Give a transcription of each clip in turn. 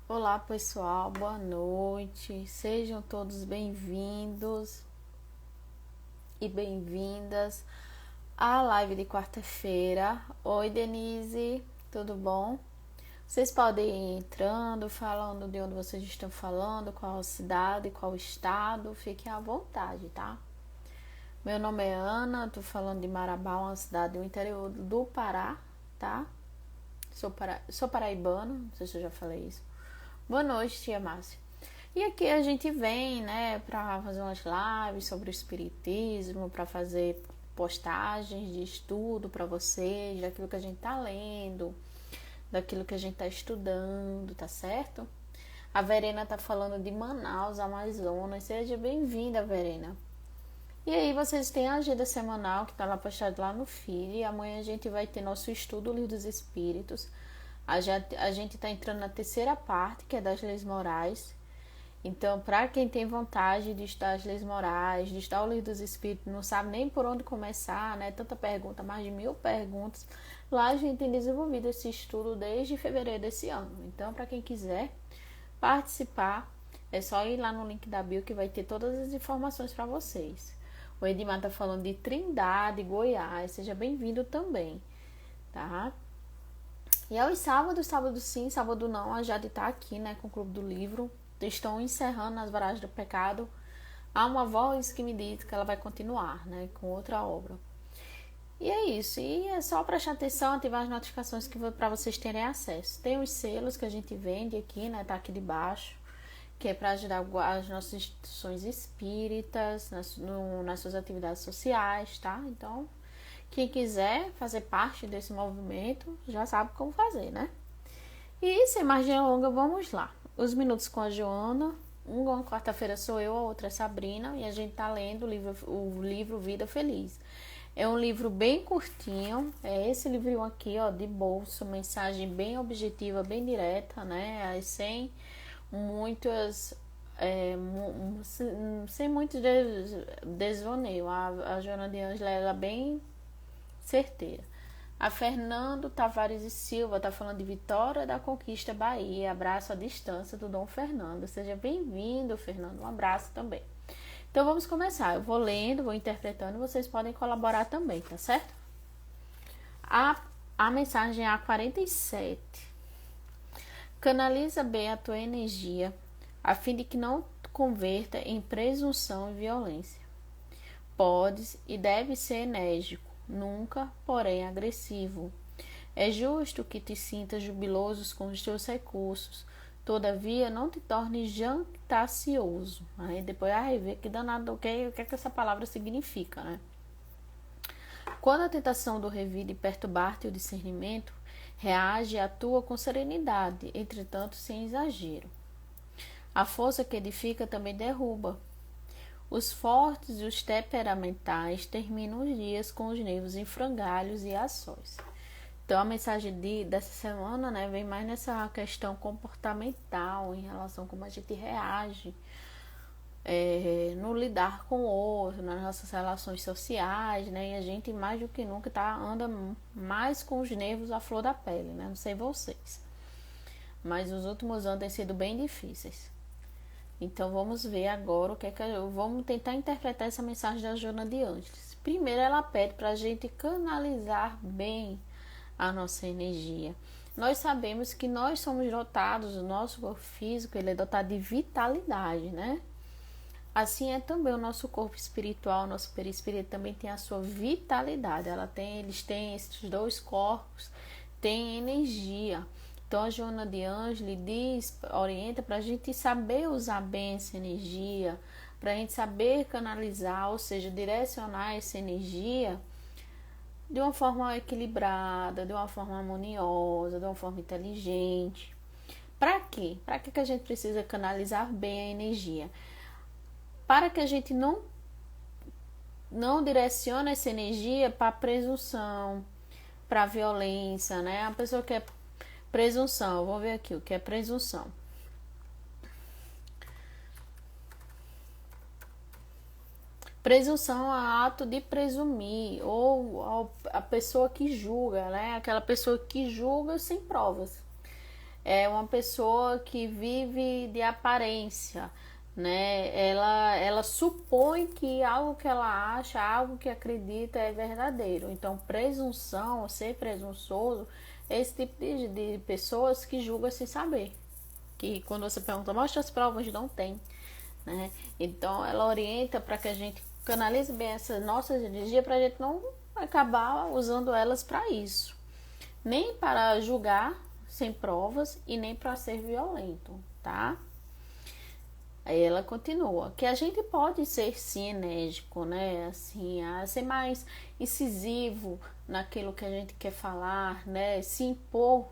Olá pessoal, boa noite, sejam todos bem-vindos e bem-vindas à live de quarta-feira. Oi Denise, tudo bom? Vocês podem ir entrando, falando de onde vocês estão falando, qual cidade, qual estado, fiquem à vontade, tá? Meu nome é Ana, tô falando de Marabá, uma cidade do interior do Pará, tá? Sou paraibana, não sei se eu já falei isso. Boa noite, tia Márcia. E aqui a gente vem, né, para fazer umas lives sobre o espiritismo, para fazer postagens de estudo para vocês, daquilo que a gente tá lendo, daquilo que a gente tá estudando, tá certo? A Verena tá falando de Manaus, Amazonas. Seja bem-vinda, Verena. E aí vocês têm a agenda semanal que tá lá postada lá no feed. E amanhã a gente vai ter nosso estudo Livro dos Espíritos. A gente tá entrando na terceira parte, que é das leis morais. Então, para quem tem vontade de estudar as leis morais, de estudar o livro dos espíritos, não sabe nem por onde começar, né? Tanta pergunta, mais de 1000 perguntas. Lá a gente tem desenvolvido esse estudo desde fevereiro desse ano. Então, para quem quiser participar, é só ir lá no link da bio que vai ter todas as informações para vocês. O Edmar tá falando de Trindade, Goiás. Seja bem-vindo também, tá? E aos sábados, sábado sim, sábado não, a Jade tá aqui, né, com o Clube do Livro. Estão encerrando as Varas do Pecado. Há uma voz que me diz que ela vai continuar, né, com outra obra. E é isso. E é só prestar atenção, ativar as notificações que para vocês terem acesso. Tem os selos que a gente vende aqui, né, tá aqui debaixo, que é para ajudar as nossas instituições espíritas nas suas atividades sociais, tá? Então, quem quiser fazer parte desse movimento já sabe como fazer, né? E sem mais delongas, vamos lá. Os minutos com a Joana. Uma quarta-feira sou eu, a outra é Sabrina. E a gente tá lendo o livro Vida Feliz. É um livro bem curtinho. É esse livrinho aqui, ó, de bolso. Mensagem bem objetiva, bem direta, né? Sem muitas... sem muito desvaneio. A Joana de Ângela, ela é bem certeira. A Fernando Tavares e Silva está falando de Vitória da Conquista, Bahia. Abraço à distância do Dom Fernando. Seja bem-vindo, Fernando. Um abraço também. Então vamos começar. Eu vou lendo, vou interpretando. Vocês podem colaborar também, tá certo? A mensagem é a 47. Canaliza bem a tua energia, a fim de que não converta em presunção e violência. Podes e deves ser enérgico, nunca, porém, agressivo. É justo que te sintas jubiloso com os teus recursos, todavia não te tornes jactancioso. Aí depois vê que danado, o que é que essa palavra significa, né? Quando a tentação do revide perturbar-te o discernimento, reage e atua com serenidade, entretanto sem exagero. A força que edifica também derruba. Os fortes e os temperamentais terminam os dias com os nervos em frangalhos e ações. Então a mensagem dessa semana, né, vem mais nessa questão comportamental em relação a como a gente reage no lidar com o outro, nas nossas relações sociais, né? E a gente mais do que nunca anda mais com os nervos à flor da pele, né? Não sei vocês, mas os últimos anos têm sido bem difíceis. Então vamos ver agora vamos tentar interpretar essa mensagem da Joana de Ângeles. Primeiro ela pede para a gente canalizar bem a nossa energia. Nós sabemos que nós somos dotados, o nosso corpo físico ele é dotado de vitalidade, né? Assim é também o nosso corpo espiritual, o nosso perispírito também tem a sua vitalidade. Eles têm esses dois corpos, têm energia. Então a Joana de Ângeles orienta para a gente saber usar bem essa energia, para a gente saber canalizar, ou seja, direcionar essa energia de uma forma equilibrada, de uma forma harmoniosa, de uma forma inteligente. Para quê? Para que a gente precisa canalizar bem a energia? Para que a gente não direcione essa energia para presunção, para violência, né? A pessoa que é presunção, vamos ver aqui o que é presunção. Presunção é ato de presumir, ou a pessoa que julga, né? Aquela pessoa que julga sem provas. é uma pessoa que vive de aparência, né? Ela supõe que algo que ela acha, algo que acredita é verdadeiro. Então, presunção, ser presunçoso, é esse tipo de pessoas que julga sem saber. Que quando você pergunta, mostra as provas, não tem, né? Então, ela orienta para que a gente canalize bem essas nossas energias para a gente não acabar usando elas para isso, nem para julgar sem provas e nem para ser violento, tá? Aí ela continua, que a gente pode ser sim enérgico, né? Assim, a ser mais incisivo naquilo que a gente quer falar, né? Se impor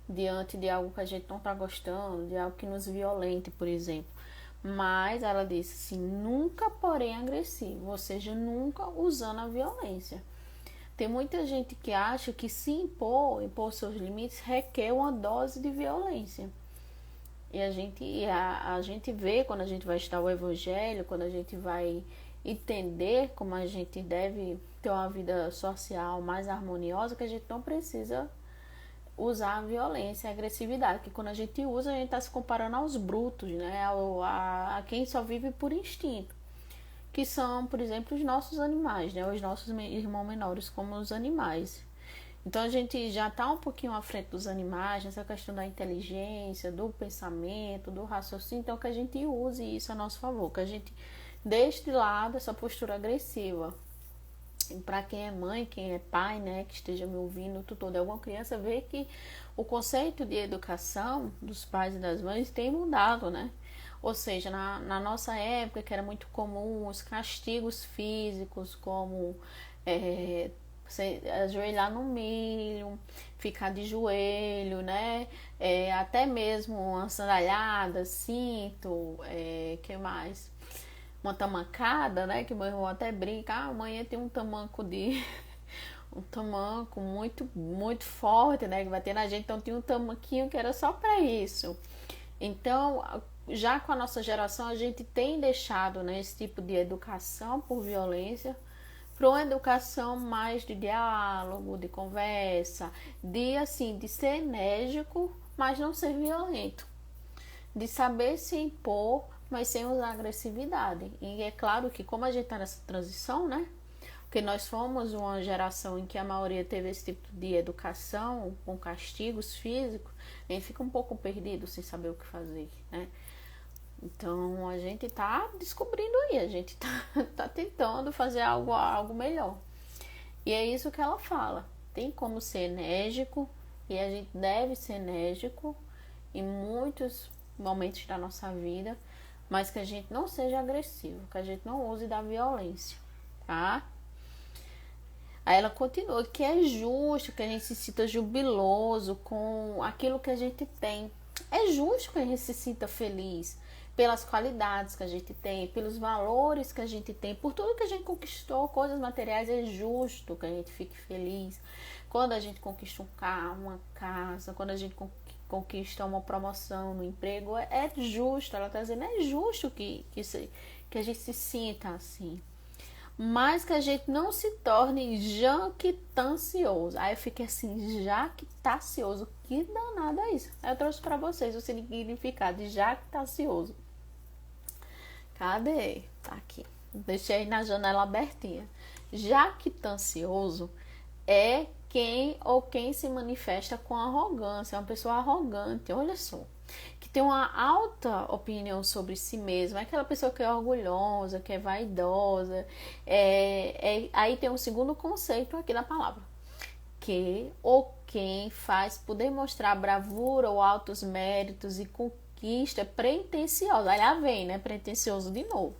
diante de algo que a gente não tá gostando, de algo que nos violente, por exemplo. Mas ela disse assim, nunca porém agressivo, ou seja, nunca usando a violência. Tem muita gente que acha que se impor seus limites requer uma dose de violência. E a gente vê quando a gente vai estudar o evangelho, quando a gente vai entender como a gente deve ter uma vida social mais harmoniosa, que a gente não precisa usar a violência, a agressividade, que quando a gente usa, a gente está se comparando aos brutos, né? A quem só vive por instinto, que são, por exemplo, os nossos animais, né? Os nossos irmãos menores, como os animais. Então a gente já está um pouquinho à frente dos animais, nessa questão da inteligência, do pensamento, do raciocínio, então que a gente use isso a nosso favor, que a gente deixe de lado essa postura agressiva. Para quem é mãe, quem é pai, né, que esteja me ouvindo, tutor de alguma criança, vê que o conceito de educação dos pais e das mães tem mudado, né? Ou seja, na nossa época, que era muito comum os castigos físicos, como você ajoelhar no milho, ficar de joelho, né? Até mesmo uma sandalhada, cinto, que mais? Uma tamancada, né? Que meu irmão até brinca, amanhã tem um tamanco de um tamanco muito, muito forte, né? Que vai ter na gente, então tinha um tamanquinho que era só para isso. Então, já com a nossa geração, a gente tem deixado, né, esse tipo de educação por violência para uma educação mais de diálogo, de conversa, de ser enérgico, mas não ser violento, de saber se impor, mas sem usar agressividade. E é claro que como a gente está nessa transição, né? Porque nós fomos uma geração em que a maioria teve esse tipo de educação com castigos físicos, a gente fica um pouco perdido sem saber o que fazer, né? Então a gente tá descobrindo aí, a gente tá tentando fazer algo melhor. E é isso que ela fala. Tem como ser enérgico e a gente deve ser enérgico em muitos momentos da nossa vida, mas que a gente não seja agressivo, que a gente não use da violência, tá? Aí ela continua que é justo que a gente se sinta jubiloso com aquilo que a gente tem. É justo que a gente se sinta feliz pelas qualidades que a gente tem, pelos valores que a gente tem, por tudo que a gente conquistou, coisas materiais. É justo que a gente fique feliz quando a gente conquista um carro, uma casa, quando a gente conquista uma promoção no emprego. É justo, ela está dizendo, é justo que a gente se sinta assim, mas que a gente não se torne jactancioso. Aí eu fiquei assim, jactancioso, que danado é isso? Aí eu trouxe para vocês o significado de jactancioso. Cadê? Tá aqui. Deixei na janela abertinha. Jactancioso é quem se manifesta com arrogância, é uma pessoa arrogante, olha só, que tem uma alta opinião sobre si mesma, é aquela pessoa que é orgulhosa, que é vaidosa. Aí tem um segundo conceito aqui da palavra, que ou quem faz por demonstrar bravura ou altos méritos e conquista pretensiosa. Aí lá vem, né? Pretensioso de novo.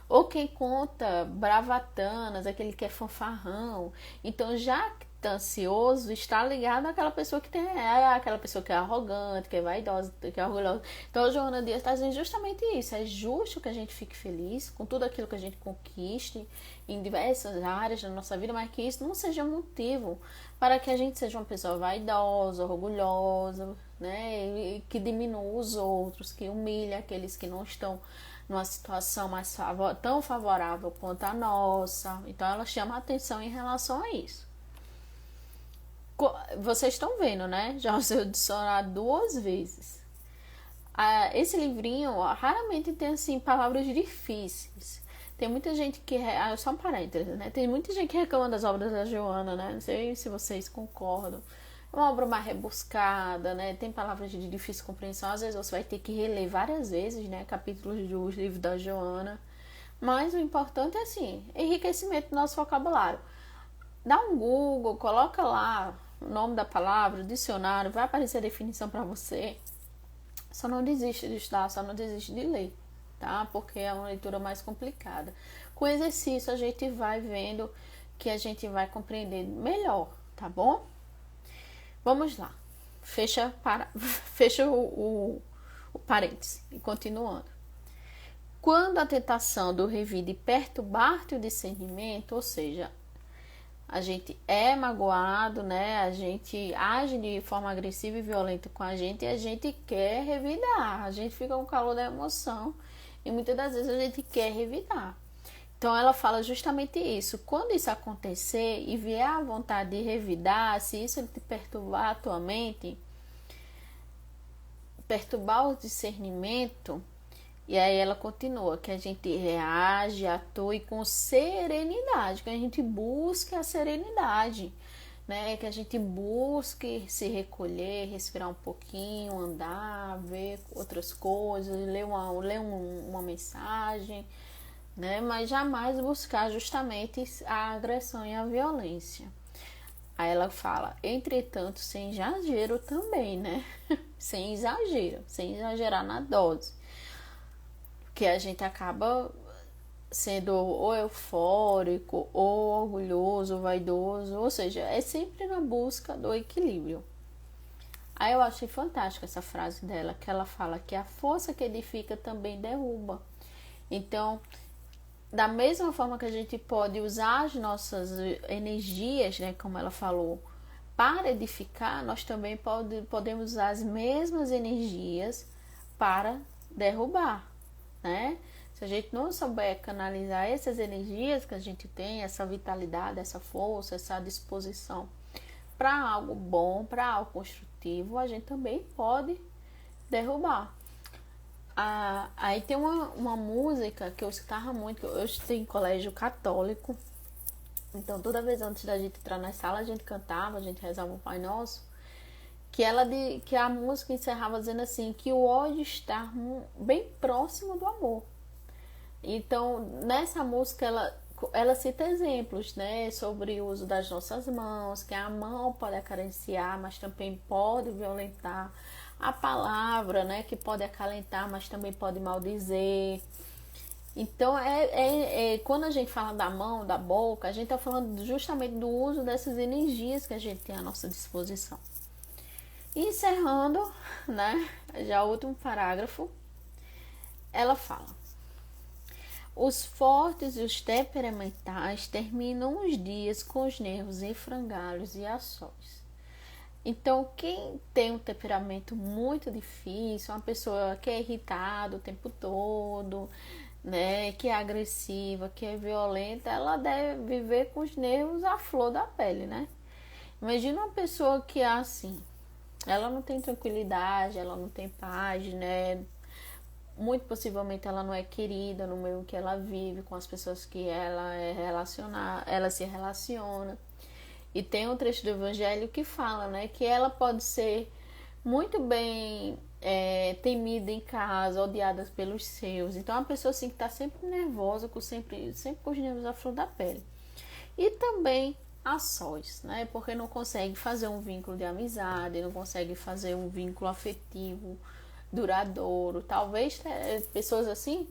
Ou quem conta bravatanas, aquele que é fanfarrão. Então, jactancioso está ligado àquela pessoa que tem aquela pessoa que é arrogante, que é vaidosa, que é orgulhosa. Então, a Joana Dias está dizendo justamente isso. É justo que a gente fique feliz com tudo aquilo que a gente conquiste em diversas áreas da nossa vida, mas que isso não seja motivo para que a gente seja uma pessoa vaidosa, orgulhosa, né? E que diminua os outros, que humilha aqueles que não estão numa situação tão favorável quanto a nossa. Então ela chama a atenção em relação a isso. Vocês estão vendo, né? Já usei o dicionário 2 vezes. Esse livrinho raramente tem, assim, palavras difíceis. Tem muita gente que... só um parênteses, né? Tem muita gente que reclama das obras da Joana, né? Não sei se vocês concordam. É uma obra mais rebuscada, né? Tem palavras de difícil compreensão. Às vezes você vai ter que reler várias vezes, né? Capítulos dos livros da Joana. Mas o importante é, assim, enriquecimento do nosso vocabulário. Dá um Google, coloca lá o nome da palavra, o dicionário, vai aparecer a definição para você. Só não desiste de estudar, só não desiste de ler, tá? Porque é uma leitura mais complicada. Com exercício a gente vai vendo que a gente vai compreender melhor, tá bom? Vamos lá. Fecha o parênteses e continuando. Quando a tentação do revide perturbar-te o discernimento, ou seja, a gente é magoado, né? A gente age de forma agressiva e violenta com a gente e a gente quer revidar. A gente fica com o calor da emoção e muitas das vezes a gente quer revidar. Então ela fala justamente isso. Quando isso acontecer e vier a vontade de revidar, se isso te perturbar a tua mente, perturbar o discernimento, e aí ela continua, que a gente reage, atue com serenidade, que a gente busque a serenidade, né? Que a gente busque se recolher, respirar um pouquinho, andar, ver outras coisas, ler uma mensagem, né? Mas jamais buscar justamente a agressão e a violência. Aí ela fala, entretanto, sem exagero também, né? Sem exagerar na dose. Que a gente acaba sendo ou eufórico, ou orgulhoso, ou vaidoso, ou seja, é sempre na busca do equilíbrio. Aí eu achei fantástica essa frase dela, que ela fala que a força que edifica também derruba. Então, da mesma forma que a gente pode usar as nossas energias, né, como ela falou, para edificar, nós também podemos usar as mesmas energias para derrubar, né? Se a gente não souber canalizar essas energias que a gente tem, essa vitalidade, essa força, essa disposição para algo bom, para algo construtivo, a gente também pode derrubar. Aí tem uma música que eu escutava muito, eu estudei em colégio católico, então toda vez antes da gente entrar na sala a gente cantava, a gente rezava o Pai Nosso, que a música encerrava dizendo assim, que o ódio está bem próximo do amor. Então nessa música ela cita exemplos, né, sobre o uso das nossas mãos, que a mão pode acariciar, mas também pode violentar, a palavra, né, que pode acalentar, mas também pode maldizer. Então, quando a gente fala da mão, da boca, a gente está falando justamente do uso dessas energias que a gente tem à nossa disposição. E encerrando, né, já o último parágrafo, ela fala: os fortes e os temperamentais terminam os dias com os nervos em frangalhos e ações. Então, quem tem um temperamento muito difícil, uma pessoa que é irritada o tempo todo, né, que é agressiva, que é violenta, ela deve viver com os nervos à flor da pele, né? Imagina uma pessoa que é assim, ela não tem tranquilidade, ela não tem paz, né? Muito possivelmente ela não é querida no meio que ela vive, com as pessoas que ela se relaciona. E tem um trecho do Evangelho que fala, né, que ela pode ser muito bem temida em casa, odiada pelos seus. Então, é uma pessoa assim que está sempre nervosa, sempre com os nervos à flor da pele. E também a sós, né, porque não consegue fazer um vínculo de amizade, não consegue fazer um vínculo afetivo duradouro. Talvez pessoas assim,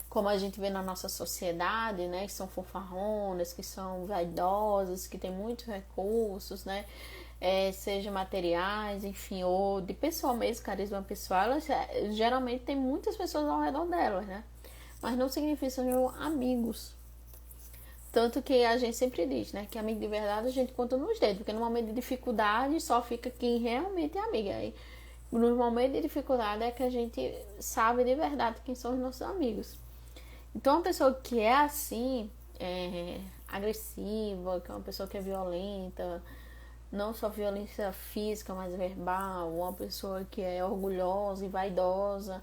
como a gente vê na nossa sociedade, né, que são fanfarronas, que são vaidosas, que têm muitos recursos, né, seja materiais, enfim, ou de pessoa mesmo, carisma pessoal, elas geralmente tem muitas pessoas ao redor delas, né, mas não significa que sejam amigos. Tanto que a gente sempre diz, né, que amigo de verdade a gente conta nos dedos, porque no momento de dificuldade só fica quem realmente é amigo. Aí, no momento de dificuldade é que a gente sabe de verdade quem são os nossos amigos. Então, uma pessoa que é assim, agressiva, que é uma pessoa que é violenta, não só violência física, mas verbal, uma pessoa que é orgulhosa e vaidosa,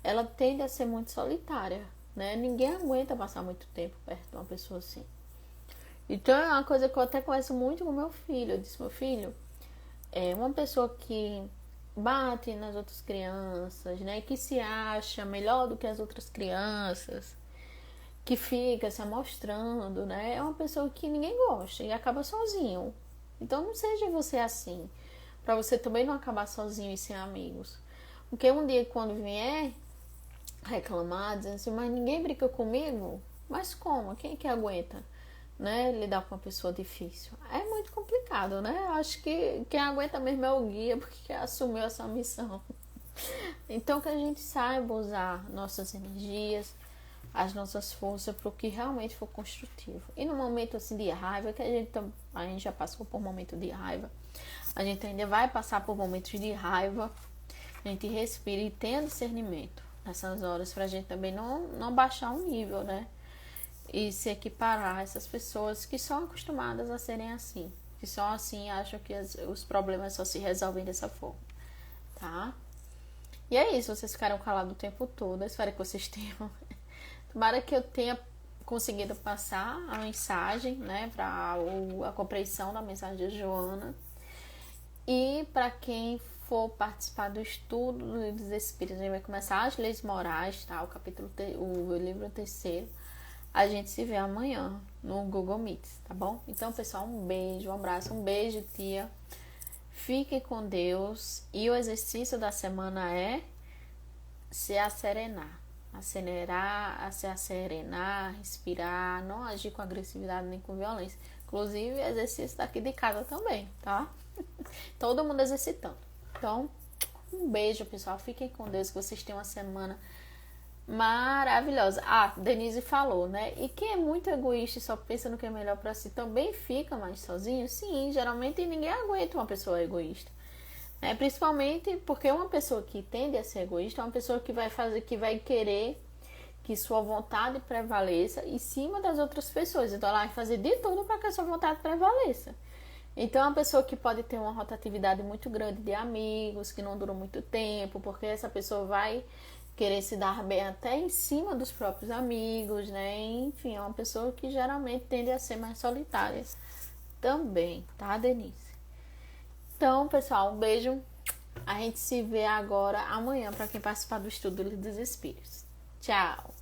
ela tende a ser muito solitária, né? Ninguém aguenta passar muito tempo perto de uma pessoa assim. Então é uma coisa que eu até converso muito com meu filho. Eu disse, meu filho, é uma pessoa que bate nas outras crianças, né? Que se acha melhor do que as outras crianças, que fica se amostrando, né? É uma pessoa que ninguém gosta e acaba sozinho. Então não seja você assim, para você também não acabar sozinho e sem amigos. Porque um dia quando vier reclamar, dizendo assim, mas ninguém briga comigo, mas como? Quem é que aguenta, né? Lidar com uma pessoa difícil? É muito complicado, né? Acho que quem aguenta mesmo é o guia, porque assumiu essa missão. Então que a gente saiba usar nossas energias, as nossas forças para o que realmente for construtivo. E no momento assim de raiva, que a gente já passou por um momento de raiva, a gente ainda vai passar por momentos de raiva, a gente respira e tenha discernimento nessas horas para a gente também não baixar o nível, né? E se equiparar a essas pessoas que são acostumadas a serem assim, que só assim acham que os problemas só se resolvem dessa forma, tá? E é isso, vocês ficaram calados o tempo todo, eu espero que vocês tenham. Tomara que eu tenha conseguido passar a mensagem, né, para a compreensão da mensagem de Joana. E para quem for participar do estudo dos Espíritos, a gente vai começar as leis morais, tá? O livro terceiro. A gente se vê amanhã no Google Meets, tá bom? Então, pessoal, um beijo, um abraço, um beijo, tia. Fiquem com Deus. E o exercício da semana é se acerenar. Se acerenar, respirar, não agir com agressividade nem com violência. Inclusive, exercício daqui de casa também, tá? Todo mundo exercitando. Então, um beijo, pessoal. Fiquem com Deus, que vocês tenham uma semana maravilhosa. Denise falou, né? E quem é muito egoísta e só pensa no que é melhor para si também fica mais sozinho? Sim, geralmente ninguém aguenta uma pessoa egoísta. Principalmente porque uma pessoa que tende a ser egoísta é uma pessoa que vai querer que sua vontade prevaleça em cima das outras pessoas. Então ela vai fazer de tudo para que a sua vontade prevaleça. Então é uma pessoa que pode ter uma rotatividade muito grande de amigos, que não duram muito tempo, porque essa pessoa vai querer se dar bem até em cima dos próprios amigos, né? Enfim, é uma pessoa que geralmente tende a ser mais solitária também, tá, Denise? Então, pessoal, um beijo. A gente se vê agora amanhã para quem participar do estudo dos Espíritos. Tchau!